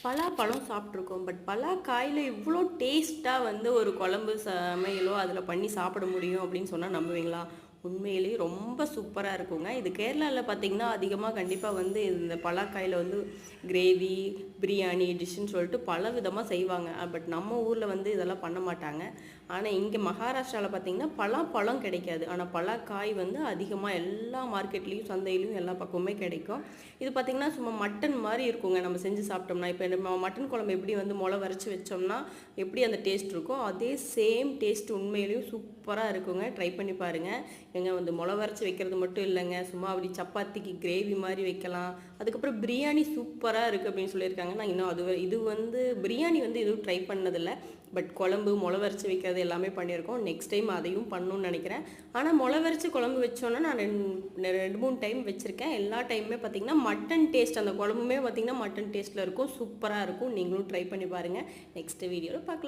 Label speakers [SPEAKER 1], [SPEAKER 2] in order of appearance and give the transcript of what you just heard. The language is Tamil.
[SPEAKER 1] பலாப்பழம் சாப்பிட்ருக்கோம். பட் பலாக்காயில இவ்வளோ டேஸ்ட்டாக வந்து ஒரு குழம்பு சமையலோ அதில் பண்ணி சாப்பிட முடியும் அப்படின்னு சொன்னால் நம்புவீங்களா? உண்மையிலேயே ரொம்ப சூப்பராக இருக்குங்க. இது கேரளாவில் பார்த்தீங்கன்னா, அதிகமாக கண்டிப்பாக வந்து இந்த பலாக்காயில வந்து கிரேவி, பிரியாணி டிஷ்ஷுன்னு சொல்லிட்டு பல விதமாக செய்வாங்க. பட் நம்ம ஊரில் வந்து இதெல்லாம் பண்ண மாட்டாங்க. ஆனால் இங்கே மகாராஷ்டிராவில் பார்த்தீங்கன்னா, பலாப்பழம் கிடைக்காது. ஆனால் பலாக்காய் வந்து அதிகமாக எல்லா மார்க்கெட்லேயும், சந்தையிலையும் எல்லா பக்கமுமே கிடைக்கும். இது பார்த்திங்கன்னா சும்மா மட்டன் மாதிரி இருக்குங்க நம்ம செஞ்சு சாப்பிட்டோம்னா. இப்போ நம்ம மட்டன் குழம்பு எப்படி வந்து மொளை வரைச்சி வச்சோம்னா எப்படி அந்த டேஸ்ட் இருக்கோ, அதே சேம் டேஸ்ட் உண்மையிலேயும் சூப்பராக இருக்குங்க. ட்ரை பண்ணி பாருங்கள். ஏங்க வந்து மொளை வரைச்சி வைக்கிறது மட்டும் இல்லைங்க, சும்மா அப்படி சப்பாத்திக்கு கிரேவி மாதிரி வைக்கலாம். அதுக்கப்புறம் பிரியாணி சூப்பராக இருக்குது அப்படின்னு சொல்லியிருக்காங்க. நான் இன்னும் இது வந்து பிரியாணி வந்து எதுவும் ட்ரை பண்ணதில்லை. பட் குழம்பு மொளை வரைச்சி வைக்கிறது எல்லாமே பண்ணியிருக்கோம். நெக்ஸ்ட் டைம் அதையும் பண்ணணும்னு நினைக்கிறேன். ஆனால் மொளை வரைச்சி குழம்பு வச்சோன்னா நான் 2-3 டைம் வச்சுருக்கேன். எல்லா டைமுமே பார்த்திங்கன்னா மட்டன் டேஸ்ட், அந்த குழம்புமே பார்த்திங்கன்னா மட்டன் டேஸ்ட்டில் இருக்கும். சூப்பராக இருக்கும். நீங்களும் ட்ரை பண்ணி பாருங்கள். நெக்ஸ்ட் வீடியோவில் பார்க்கலாம்.